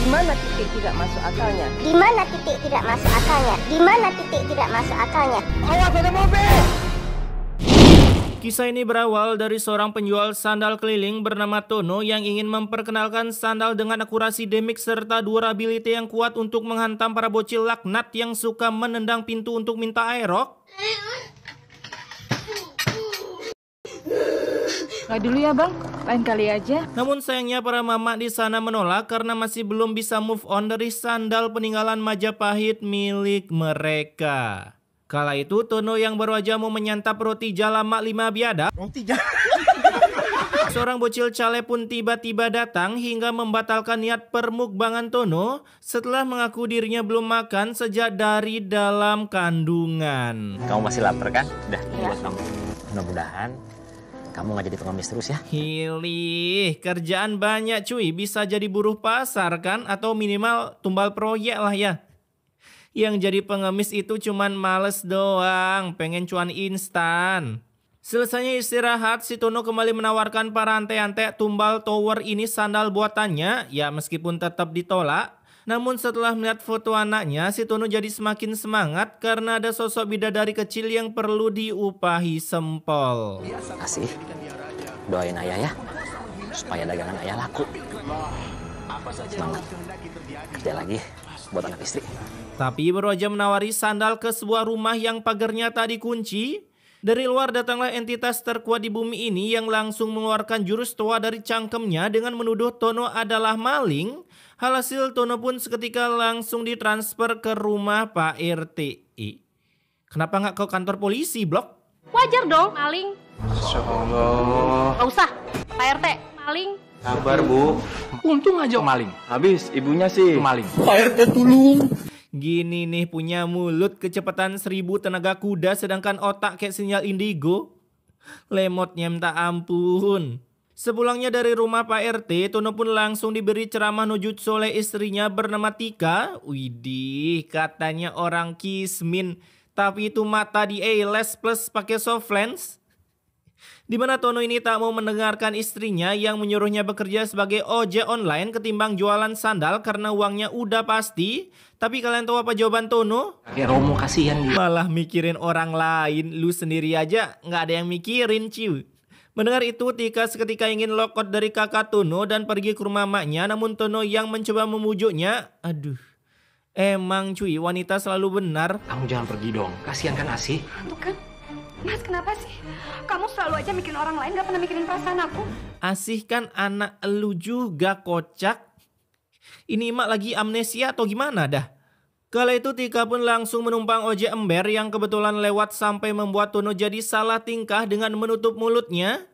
mana titik tidak masuk akalnya? Di mana titik tidak masuk akalnya? Di mana titik tidak masuk akalnya? Awas ada mobil! Kisah ini berawal dari seorang penjual sandal keliling bernama Tono yang ingin memperkenalkan sandal dengan akurasi demik serta durability yang kuat untuk menghantam para bocil laknat yang suka menendang pintu untuk minta aerok. Nggak dulu ya bang, lain kali aja. Namun sayangnya para mama di sana menolak karena masih belum bisa move on dari sandal peninggalan Majapahit milik mereka. Kala itu Tono yang baru aja mau menyantap roti jala mak 5 biadab. Seorang bocil cale pun tiba-tiba datang hingga membatalkan niat permukbangan Tono setelah mengaku dirinya belum makan sejak dari dalam kandungan. Kamu masih lapar kan? Udah, buat kamu. Mudah-mudahan kamu nggak jadi pengemis terus ya. Hilih, kerjaan banyak cuy, bisa jadi buruh pasar kan? Atau minimal tumbal proyek lah ya. Yang jadi pengemis itu cuman males doang, pengen cuan instan. Selesainya istirahat, si Tono kembali menawarkan para ante-ante tumbal tower ini sandal buatannya, ya meskipun tetap ditolak. Namun setelah melihat foto anaknya, si Tono jadi semakin semangat karena ada sosok bidadari kecil yang perlu diupahi sempol. Asih, doain ayah ya, supaya dagangan ayah laku. Semangat, kerja lagi buat anak istri. Tapi baru aja menawari sandal ke sebuah rumah yang pagarnya tak dikunci. Dari luar datanglah entitas terkuat di bumi ini yang langsung mengeluarkan jurus toa dari cangkemnya dengan menuduh Tono adalah maling. Alhasil Tono pun seketika langsung ditransfer ke rumah Pak RT. Kenapa nggak ke kantor polisi, Blok? Wajar dong, maling. Masya Allah. Gak usah, Pak RT, maling. Sabar bu. Untung aja maling. Habis ibunya sih maling. Pak RT tolong. Gini nih punya mulut kecepatan 1000 tenaga kuda sedangkan otak kayak sinyal indigo. Lemotnya minta ampun. Sepulangnya dari rumah Pak RT, Tono pun langsung diberi ceramah nujutsu oleh istrinya bernama Tika. Widih, katanya orang kismin. Tapi itu mata di A-less plus pakai soft lens. Dimana Tono ini tak mau mendengarkan istrinya yang menyuruhnya bekerja sebagai ojek online ketimbang jualan sandal karena uangnya udah pasti. Tapi kalian tahu apa jawaban Tono? Kayak Romo kasihan dia. Malah mikirin orang lain, lu sendiri aja nggak ada yang mikirin ciu. Mendengar itu Tika seketika ingin lokot dari kakak Tono dan pergi ke rumah maknya. Namun Tono yang mencoba memujuknya, aduh. Emang cuy wanita selalu benar. Kamu jangan pergi dong, kasihan kan Asih. Tuh kan, Mas kenapa sih? Kamu selalu aja mikirin orang lain, gak pernah mikirin perasaan aku. Asih kan anak elu juga kocak. Ini emak lagi amnesia atau gimana dah? Kala itu Tika pun langsung menumpang ojek ember yang kebetulan lewat sampai membuat Tono jadi salah tingkah dengan menutup mulutnya.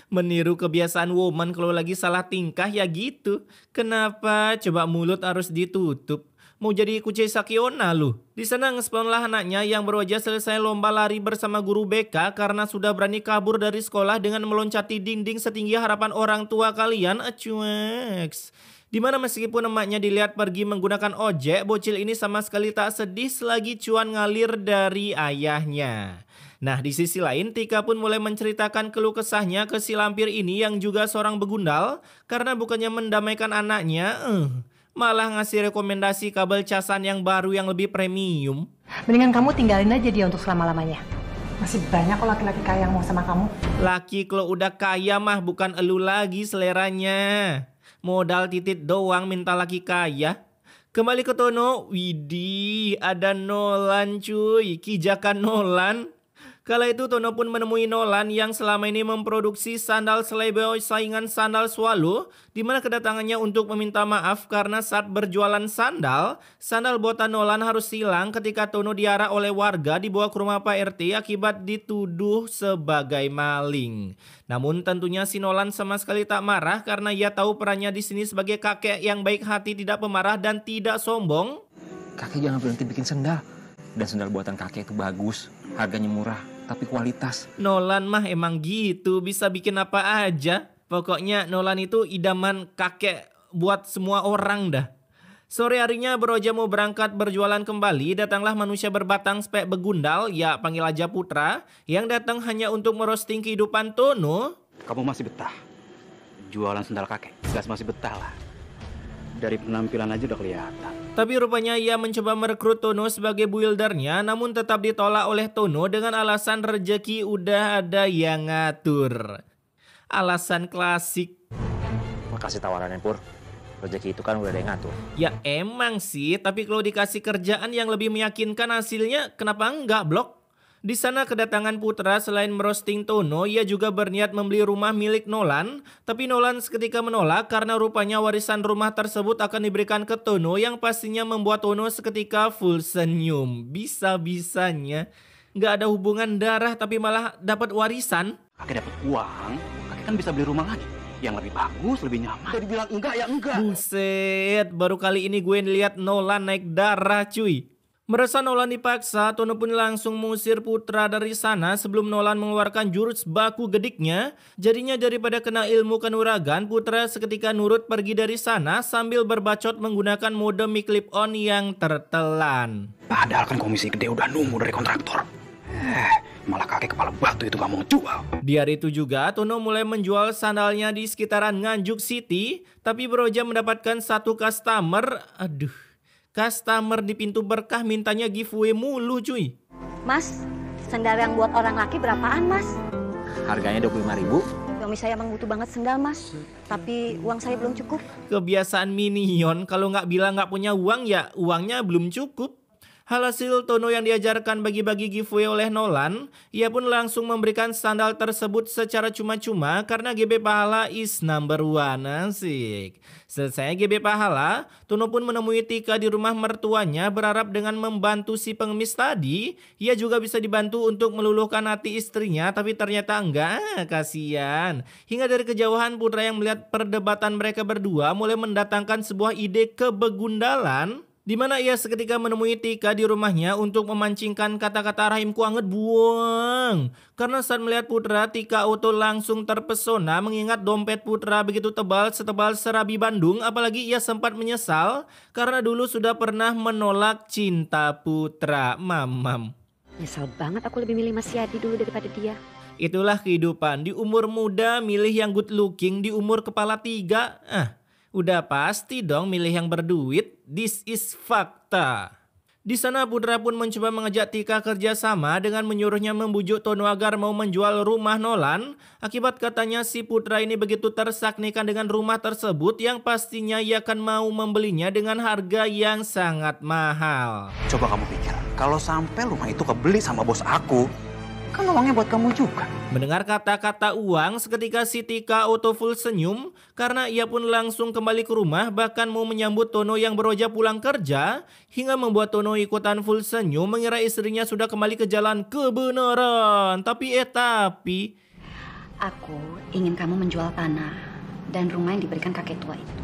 Meniru kebiasaan woman kalau lagi salah tingkah ya gitu. Kenapa coba mulut harus ditutup? Mau jadi kucai Sakiona lu. Di sana ngesponlah anaknya yang baru aja selesai lomba lari bersama guru BK karena sudah berani kabur dari sekolah dengan meloncati dinding setinggi harapan orang tua kalian. Acueks. Dimana meskipun emaknya dilihat pergi menggunakan ojek, bocil ini sama sekali tak sedih selagi cuan ngalir dari ayahnya. Nah di sisi lain Tika pun mulai menceritakan keluh kesahnya ke si lampir ini yang juga seorang begundal. Karena bukannya mendamaikan anaknya, malah ngasih rekomendasi kabel casan yang baru yang lebih premium. Mendingan kamu tinggalin aja dia untuk selama-lamanya. Masih banyak kok laki-laki kaya yang mau sama kamu. Laki kalau udah kaya mah bukan elu lagi seleranya. Modal titit doang minta laki kaya. Kembali ke Tono, widih ada Nolan cuy, kijakan Nolan. Kala itu Tono pun menemui Nolan yang selama ini memproduksi sandal selebeo saingan sandal Swallow, di mana kedatangannya untuk meminta maaf karena saat berjualan sandal buatan Nolan harus hilang ketika Tono diarak oleh warga dibawa ke rumah Pak RT akibat dituduh sebagai maling. Namun tentunya si Nolan sama sekali tak marah karena ia tahu perannya di sini sebagai kakek yang baik hati, tidak pemarah dan tidak sombong. Kakek jangan berhenti bikin sendal. Dan sendal buatan kakek itu bagus, harganya murah, tapi kualitas. Nolan mah emang gitu, bisa bikin apa aja. Pokoknya Nolan itu idaman kakek buat semua orang dah. Sore harinya baru aja mau berangkat berjualan kembali, datanglah manusia berbatang spek begundal, ya panggil aja Putra, yang datang hanya untuk merosting kehidupan Tono. Kamu masih betah jualan sendal kakek? Gas masih betah lah. Dari penampilan aja udah kelihatan. Tapi rupanya ia mencoba merekrut Tono sebagai buildernya, namun tetap ditolak oleh Tono dengan alasan rejeki udah ada yang ngatur. Alasan klasik. Makasih tawarannya, Pur. Rezeki itu kan udah ada yang ngatur. Ya emang sih, tapi kalau dikasih kerjaan yang lebih meyakinkan hasilnya, kenapa enggak, Blok? Di sana kedatangan Putra selain merosting Tono, ia juga berniat membeli rumah milik Nolan. Tapi Nolan seketika menolak karena rupanya warisan rumah tersebut akan diberikan ke Tono yang pastinya membuat Tono seketika full senyum. Bisa-bisanya nggak ada hubungan darah tapi malah dapat warisan. Kakek dapat uang, kakek kan bisa beli rumah lagi. Yang lebih bagus, lebih nyaman. Jadi bilang enggak ya enggak. Buset, baru kali ini gue lihat Nolan naik darah cuy. Merasa Nolan dipaksa, Tono pun langsung mengusir Putra dari sana sebelum Nolan mengeluarkan jurus baku gediknya. Jadinya daripada kena ilmu kanuragan, Putra seketika nurut pergi dari sana sambil berbacot menggunakan mode mic clip on yang tertelan. Padahal kan komisi gede udah nunggu dari kontraktor. Malah kakek kepala batu itu gak mau jual. Di hari itu juga, Tono mulai menjual sandalnya di sekitaran Nganjuk City. Tapi beroja mendapatkan satu customer. Customer di pintu berkah mintanya giveaway mulu cuy. Mas, sandal yang buat orang laki berapaan mas? Harganya 25.000. Suami saya emang butuh banget sandal mas, tapi uang saya belum cukup. Kebiasaan minion, kalau nggak bilang nggak punya uang ya uangnya belum cukup. Hasil Tono yang diajarkan bagi-bagi giveaway oleh Nolan, ia pun langsung memberikan sandal tersebut secara cuma-cuma karena GB Pahala is number one. Asik. Selesai GB Pahala, Tono pun menemui Tika di rumah mertuanya berharap dengan membantu si pengemis tadi, ia juga bisa dibantu untuk meluluhkan hati istrinya, tapi ternyata enggak, kasihan. Hingga dari kejauhan Putra yang melihat perdebatan mereka berdua mulai mendatangkan sebuah ide kebegundalan, di mana ia seketika menemui Tika di rumahnya untuk memancingkan kata-kata rahimku anget buang. Karena saat melihat Putra, Tika auto langsung terpesona mengingat dompet Putra begitu tebal setebal serabi Bandung. Apalagi ia sempat menyesal karena dulu sudah pernah menolak cinta Putra. Mamam. Nyesel banget aku lebih milih Mas Yadi dulu daripada dia. Itulah kehidupan, di umur muda milih yang good looking, di umur kepala 3. Udah pasti dong milih yang berduit. This is fakta. Di sana Putra pun mencoba mengajak Tika kerjasama dengan menyuruhnya membujuk Tono agar mau menjual rumah Nolan. Akibat katanya si Putra ini begitu tersaknikan dengan rumah tersebut yang pastinya ia akan mau membelinya dengan harga yang sangat mahal. Coba kamu pikir, kalau sampai rumah itu kebeli sama bos aku, kan uangnya buat kamu juga. Mendengar kata-kata uang, seketika si Tika auto full senyum karena ia pun langsung kembali ke rumah, bahkan mau menyambut Tono yang beroja pulang kerja, hingga membuat Tono ikutan full senyum mengira istrinya sudah kembali ke jalan kebenaran. Tapi aku ingin kamu menjual tanah dan rumah yang diberikan kakek tua itu.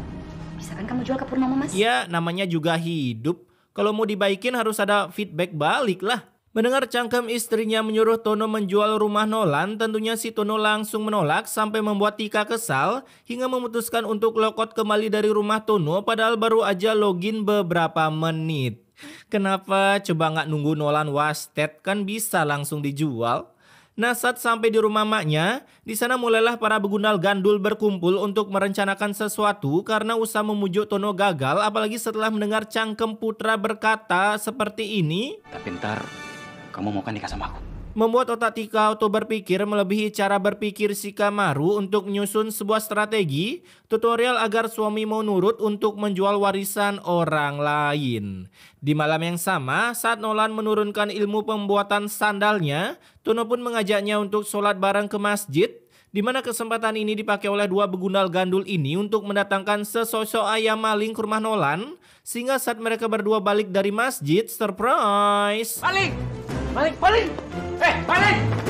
Bisa kan kamu jual ke Purnomo mas? Ya namanya juga hidup. Kalau mau dibaikin harus ada feedback balik lah. Mendengar cangkem istrinya menyuruh Tono menjual rumah Nolan, tentunya si Tono langsung menolak sampai membuat Tika kesal hingga memutuskan untuk logout kembali dari rumah Tono padahal baru aja login beberapa menit. Kenapa coba nggak nunggu Nolan wasted, kan bisa langsung dijual? Nah saat sampai di rumah maknya, di sana mulailah para begundal gandul berkumpul untuk merencanakan sesuatu karena usaha memujuk Tono gagal, apalagi setelah mendengar cangkem Putra berkata seperti ini. Tapi ntar kamu mau kan nikah sama aku? Membuat otak Tika auto berpikir melebihi cara berpikir si Kamaru untuk menyusun sebuah strategi tutorial agar suami mau nurut untuk menjual warisan orang lain. Di malam yang sama, saat Nolan menurunkan ilmu pembuatan sandalnya, Tono pun mengajaknya untuk sholat bareng ke masjid, di mana kesempatan ini dipakai oleh dua begundal gandul ini untuk mendatangkan sesosok ayam maling ke rumah Nolan, sehingga saat mereka berdua balik dari masjid, surprise! Balik!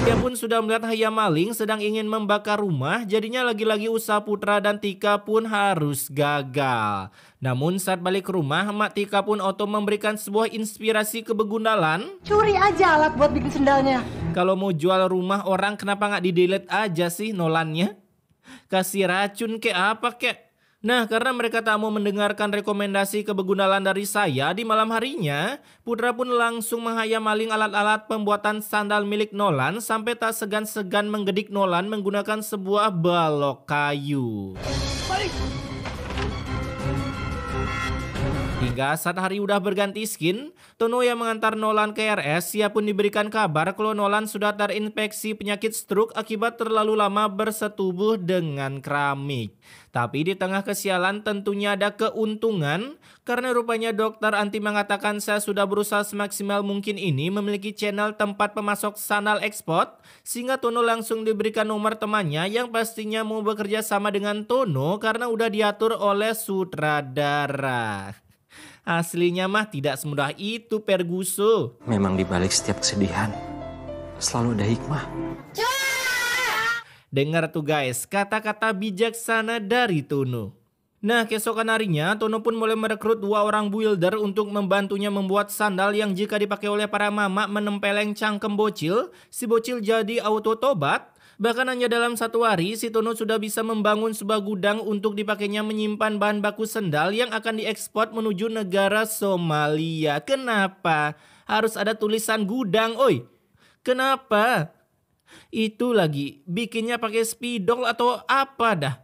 Dia pun sudah melihat ayam maling sedang ingin membakar rumah, jadinya lagi-lagi usaha Putra dan Tika pun harus gagal. Namun saat balik ke rumah, Mak Tika pun auto memberikan sebuah inspirasi kebegundalan. Curi aja alat buat bikin sendalnya. Kalau mau jual rumah orang kenapa nggak di-delete aja sih Nolannya? Kasih racun kek apa kek? Nah, karena mereka tak mau mendengarkan rekomendasi kebegundalan dari saya, di malam harinya, Putra pun langsung menghayam maling alat-alat pembuatan sandal milik Nolan sampai tak segan-segan menggedik Nolan menggunakan sebuah balok kayu. Hingga saat hari udah berganti skin, Tono yang mengantar Nolan ke RS, ia pun diberikan kabar kalau Nolan sudah terinfeksi penyakit stroke akibat terlalu lama bersetubuh dengan keramik. Tapi di tengah kesialan tentunya ada keuntungan, karena rupanya dokter Anti mengatakan saya sudah berusaha semaksimal mungkin ini memiliki channel tempat pemasok sandal ekspor, sehingga Tono langsung diberikan nomor temannya yang pastinya mau bekerja sama dengan Tono karena udah diatur oleh sutradara. Aslinya mah tidak semudah itu, Perguso. Memang dibalik setiap kesedihan selalu ada hikmah. Dengar tuh guys, kata-kata bijaksana dari Tono. Nah, keesokan harinya Tono pun mulai merekrut 2 orang builder untuk membantunya membuat sandal yang jika dipakai oleh para mama menempeleng cangkem bocil, si bocil jadi auto tobat. Bahkan hanya dalam 1 hari, si Tono sudah bisa membangun sebuah gudang untuk dipakainya menyimpan bahan baku sandal yang akan diekspor menuju negara Somalia. Kenapa? Harus ada tulisan gudang, oi. Kenapa? Itu lagi, bikinnya pakai spidol atau apa dah?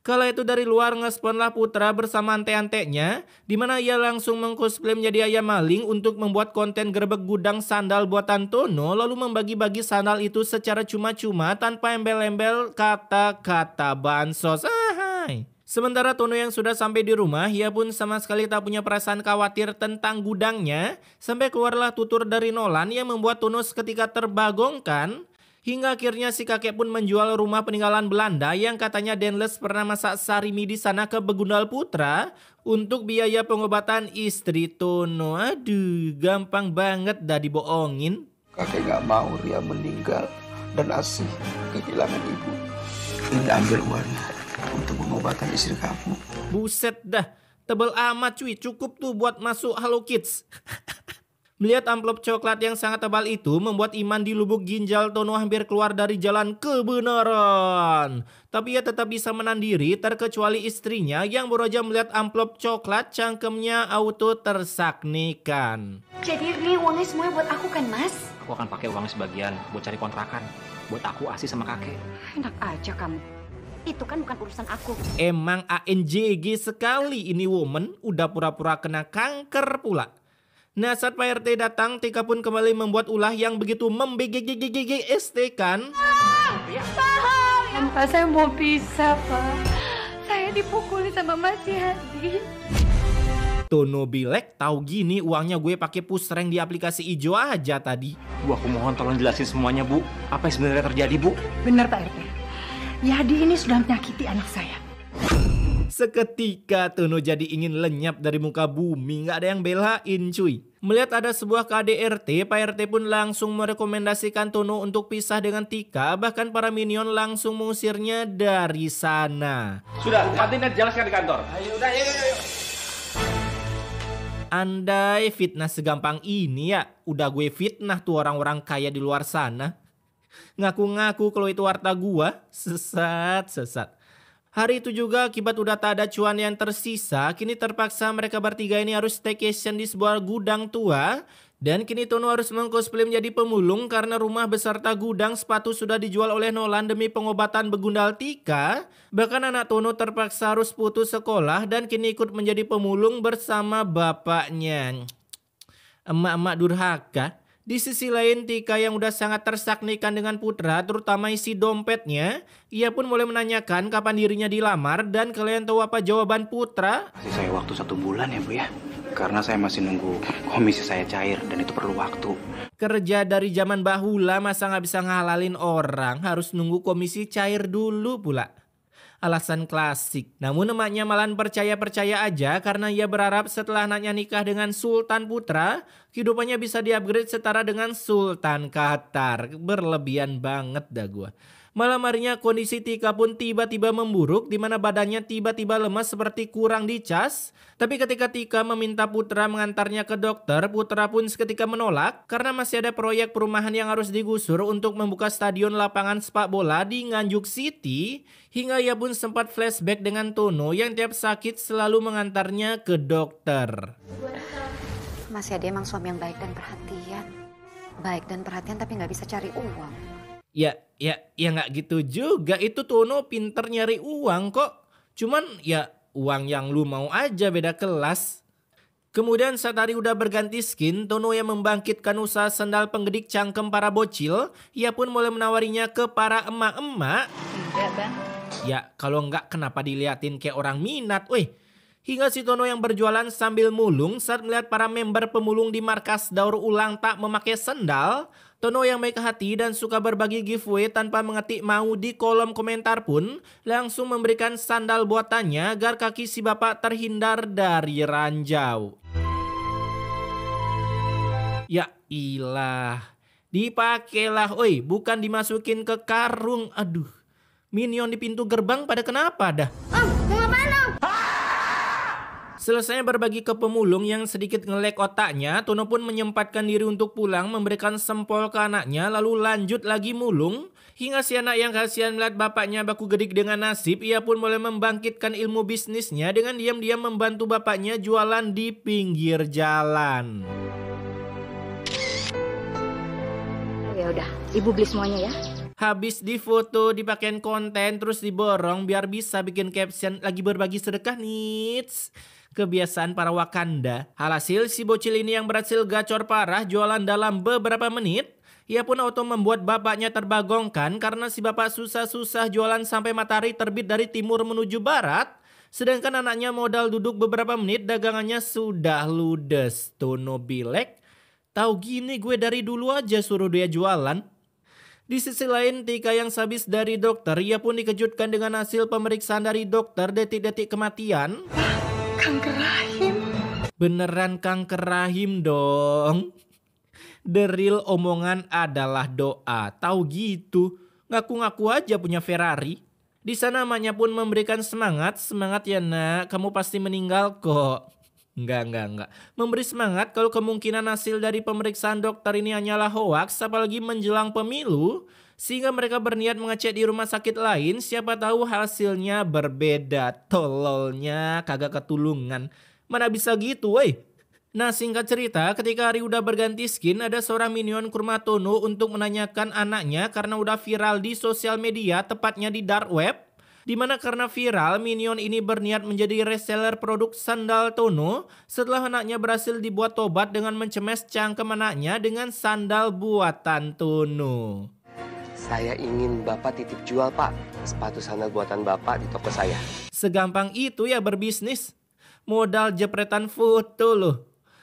Kala itu dari luar ngesponlah Putra bersama ante-antenya, di mana ia langsung mengcosplay menjadi ayam maling untuk membuat konten gerbek gudang sandal buatan Tono, lalu membagi-bagi sandal itu secara cuma-cuma tanpa embel-embel kata-kata bansos. Hai. Sementara Tono yang sudah sampai di rumah, ia pun sama sekali tak punya perasaan khawatir tentang gudangnya, sampai keluarlah tutur dari Nolan yang membuat Tono seketika terbagongkan. Hingga akhirnya si kakek pun menjual rumah peninggalan Belanda yang katanya Denles pernah masak sarimi di sana ke Begundal Putra untuk biaya pengobatan istri Tono. Aduh, gampang banget dah dibohongin. Kakek gak mau Ria meninggal dan Asih kehilangan ibu. Ini ambil uangnya untuk pengobatan istri kamu. Buset dah, tebel amat cuy, cukup tuh buat masuk Hello Kids. Melihat amplop coklat yang sangat tebal itu membuat iman di lubuk ginjal Tono hampir keluar dari jalan kebenaran. Tapi ia tetap bisa menahan diri terkecuali istrinya yang baru aja melihat amplop coklat cangkemnya auto tersaknikan. Jadi ini uangnya semuanya buat aku kan, Mas? Aku akan pakai uang sebagian buat cari kontrakan. Buat aku Asih sama kakek. Enak aja kamu. Itu kan bukan urusan aku. Emang ANJG sekali ini woman, udah pura-pura kena kanker pula. Nah, saat Pak RT datang, Tika pun kembali membuat ulah yang begitu membegeg-gegeg-ST kan. Pak, saya mau pisah, Pak. Saya dipukuli sama Mas Yadi. Tono bilek, tahu gini uangnya gue pakai pusreng di aplikasi ijo aja tadi. Bu, aku mohon tolong jelasin semuanya, Bu. Apa yang sebenarnya terjadi, Bu? Benar Pak RT. Yadi ini sudah menyakiti anak saya. Seketika Tono jadi ingin lenyap dari muka bumi, nggak ada yang belain cuy. Melihat ada sebuah KDRT, Pak RT pun langsung merekomendasikan Tono untuk pisah dengan Tika, bahkan para minion langsung mengusirnya dari sana. Sudah, nanti jelaskan di kantor. Ayo, udah, ayo. Andai fitnah segampang ini ya, udah gue fitnah tuh orang-orang kaya di luar sana. Ngaku-ngaku kalau itu harta gua, sesat. Hari itu juga akibat udah tak ada cuan yang tersisa, kini terpaksa mereka bertiga ini harus staycation di sebuah gudang tua. Dan kini Tono harus mengcosplay menjadi pemulung karena rumah beserta gudang sepatu sudah dijual oleh Nolan demi pengobatan begundal Tika. Bahkan anak Tono terpaksa harus putus sekolah dan kini ikut menjadi pemulung bersama bapaknya. Emak-emak durhaka. Di sisi lain Tika yang udah sangat tersaknikan dengan Putra, terutama isi dompetnya, ia pun mulai menanyakan kapan dirinya dilamar. Dan kalian tahu apa jawaban Putra? Kasih saya waktu 1 bulan ya Bu ya. Karena saya masih nunggu komisi saya cair dan itu perlu waktu. Kerja dari zaman bahula masa nggak bisa ngalalin orang, harus nunggu komisi cair dulu pula. Alasan klasik. Namun emaknya malahan percaya-percaya aja karena ia berharap setelah anaknya nikah dengan Sultan Putra, kehidupannya bisa di-upgrade setara dengan Sultan Qatar. Berlebihan banget dah gua. Malam harinya kondisi Tika pun tiba-tiba memburuk di mana badannya tiba-tiba lemas seperti kurang dicas. Tapi ketika Tika meminta Putra mengantarnya ke dokter, Putra pun seketika menolak karena masih ada proyek perumahan yang harus digusur untuk membuka stadion lapangan sepak bola di Nganjuk City. Hingga ia pun sempat flashback dengan Tono yang tiap sakit selalu mengantarnya ke dokter. Mas Yadi emang suami yang baik dan perhatian. Baik dan perhatian tapi nggak bisa cari uang. Ya nggak gitu juga. Itu Tono pinter nyari uang kok. Cuman ya uang yang lu mau aja beda kelas. Kemudian saat hari udah berganti skin, Tono yang membangkitkan usaha sandal penggedik cangkem para bocil, ia pun mulai menawarinya ke para emak-emak. Tidak, Bang. Ya, kalau enggak kenapa diliatin kayak orang minat, weh. Hingga si Tono yang berjualan sambil mulung saat melihat para member pemulung di markas daur ulang tak memakai sandal. Tono yang baik hati dan suka berbagi giveaway tanpa mengetik mau di kolom komentar pun langsung memberikan sandal buatannya agar kaki si bapak terhindar dari ranjau. Ya ilah, dipakailah, oi, bukan dimasukin ke karung. Aduh, minion di pintu gerbang pada kenapa dah? Mau ngapain, Om? Selesai berbagi ke pemulung yang sedikit ngelek otaknya, Tono pun menyempatkan diri untuk pulang memberikan sempol ke anaknya lalu lanjut lagi mulung. Hingga si anak yang kasihan melihat bapaknya baku gedik dengan nasib, ia pun mulai membangkitkan ilmu bisnisnya dengan diam-diam membantu bapaknya jualan di pinggir jalan. Ya udah, Ibu beli semuanya ya. Habis difoto, dipakein konten, terus diborong biar bisa bikin caption lagi berbagi sedekah nits. Kebiasaan para Wakanda. Alhasil si bocil ini yang berhasil gacor parah jualan dalam beberapa menit. Ia pun auto membuat bapaknya terbagongkan karena si bapak susah-susah jualan sampai matahari terbit dari timur menuju barat. Sedangkan anaknya modal duduk beberapa menit dagangannya sudah ludes. Tono bilek, tahu gini gue dari dulu aja suruh dia jualan. Di sisi lain, Tika yang sehabis dari dokter, ia pun dikejutkan dengan hasil pemeriksaan dari dokter detik-detik kematian. Kanker rahim. Beneran kanker rahim dong. The real omongan adalah doa. Tahu gitu, ngaku-ngaku aja punya Ferrari. Di sana emaknya pun memberikan semangat. Semangat ya nak, kamu pasti meninggal kok. Enggak. Memberi semangat kalau kemungkinan hasil dari pemeriksaan dokter ini hanyalah hoaks, apalagi menjelang pemilu. Sehingga mereka berniat mengecek di rumah sakit lain, siapa tahu hasilnya berbeda. Tololnya kagak ketulungan. Mana bisa gitu woi. Nah singkat cerita, ketika hari udah berganti skin, ada seorang minion ke rumah Tono untuk menanyakan anaknya karena udah viral di sosial media, tepatnya di dark web. Dimana karena viral, minion ini berniat menjadi reseller produk sandal Tono setelah anaknya berhasil dibuat tobat dengan mencemes cangkem anaknya dengan sandal buatan Tono. Saya ingin Bapak titip jual Pak, sepatu sandal buatan Bapak di toko saya. Segampang itu ya berbisnis. Modal jepretan foto loh.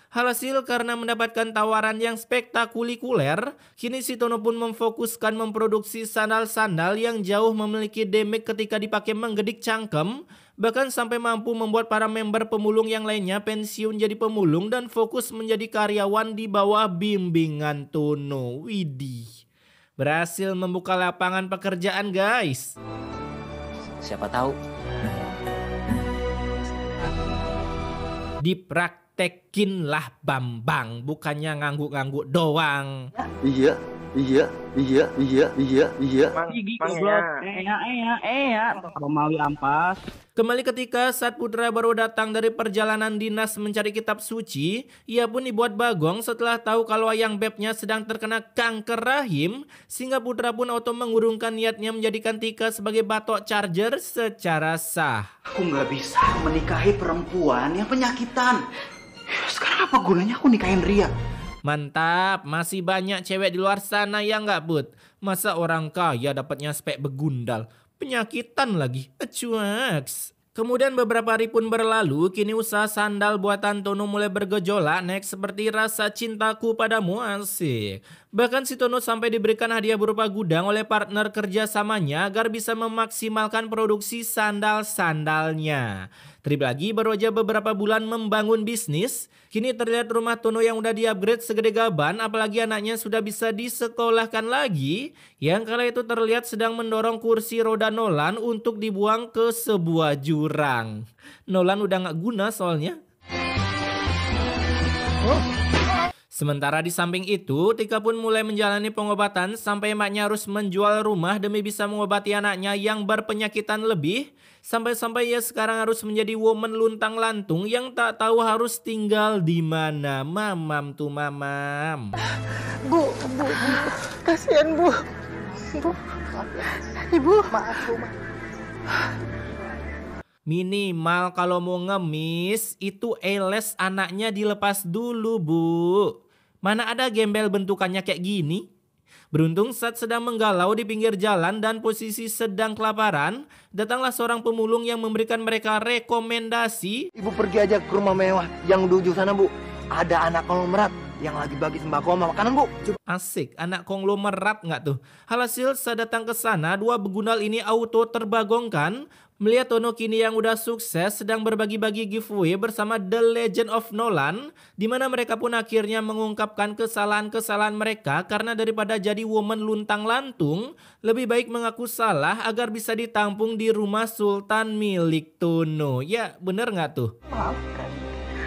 Hasil karena mendapatkan tawaran yang spektakuler, kini si Tono pun memfokuskan memproduksi sandal-sandal yang jauh memiliki damage ketika dipakai menggedik cangkem, bahkan sampai mampu membuat para member pemulung yang lainnya pensiun jadi pemulung dan fokus menjadi karyawan di bawah bimbingan Tono. Widih, berhasil membuka lapangan pekerjaan guys. Siapa tahu. Dipraktekinlah Bambang, bukannya ngangguk-ngangguk doang. Iya. Romawi ampas. Kembali ketika saat Putra baru datang dari perjalanan dinas mencari kitab suci, ia pun dibuat bagong setelah tahu kalau ayang bebnya sedang terkena kanker rahim, sehingga Putra pun auto mengurungkan niatnya menjadikan Tika sebagai batok charger secara sah. Aku nggak bisa menikahi perempuan yang penyakitan. Sekarang apa gunanya aku nikahin Ria? Mantap, masih banyak cewek di luar sana ya nggak Bud? Masa orang kaya dapatnya spek begundal? Penyakitan lagi, cuaks. Kemudian beberapa hari pun berlalu, kini usaha sandal buatan Tono mulai bergejolak naik seperti rasa cintaku padamu asik. Bahkan si Tono sampai diberikan hadiah berupa gudang oleh partner kerjasamanya agar bisa memaksimalkan produksi sandal-sandalnya. Terlebih lagi baru aja beberapa bulan membangun bisnis, kini terlihat rumah Tono yang udah di-upgrade segede gaban, apalagi anaknya sudah bisa disekolahkan lagi, yang kala itu terlihat sedang mendorong kursi roda Nolan untuk dibuang ke sebuah jurang. Nolan udah gak guna soalnya. Sementara di samping itu, Tika pun mulai menjalani pengobatan sampai emaknya harus menjual rumah demi bisa mengobati anaknya yang berpenyakitan lebih. Sampai-sampai ia sekarang harus menjadi woman luntang-lantung yang tak tahu harus tinggal di mana. Mamam tuh mamam. Bu, kasihan Bu. Ibu, maaf Bu. Minimal kalau mau ngemis itu eles anaknya dilepas dulu, Bu. Mana ada gembel bentukannya kayak gini? Beruntung saat sedang menggalau di pinggir jalan dan posisi sedang kelaparan, datanglah seorang pemulung yang memberikan mereka rekomendasi. Ibu pergi aja ke rumah mewah yang di ujung sana, Bu. Ada anak konglomerat yang lagi bagi sembako sama makanan, Bu. Asik, anak konglomerat nggak tuh? Hasil saat datang ke sana, dua begunal ini auto terbagongkan. Melihat Tono kini yang udah sukses sedang berbagi-bagi giveaway bersama The Legend of Nolan, di mana mereka pun akhirnya mengungkapkan kesalahan-kesalahan mereka karena daripada jadi woman luntang-lantung, lebih baik mengaku salah agar bisa ditampung di rumah Sultan milik Tono. Ya, bener nggak tuh? Maafkan,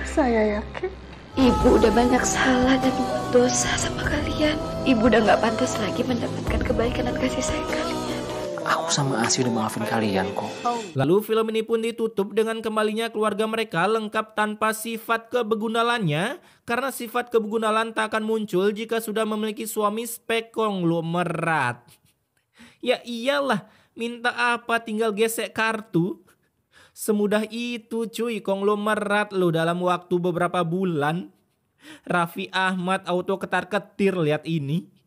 saya yakin Ibu udah banyak salah dan dosa sama kalian. Ibu udah gak pantas lagi mendapatkan kebaikan dan kasih sayang kalian. Aku sama Asi udah maafin kalian kok. Lalu film ini pun ditutup dengan kembalinya keluarga mereka lengkap tanpa sifat kebegunalannya, karena sifat kebegunalan tak akan muncul jika sudah memiliki suami spek konglomerat. Ya iyalah, minta apa tinggal gesek kartu. Semudah itu cuy, konglomerat lo dalam waktu beberapa bulan. Raffi Ahmad auto ketar-ketir lihat ini.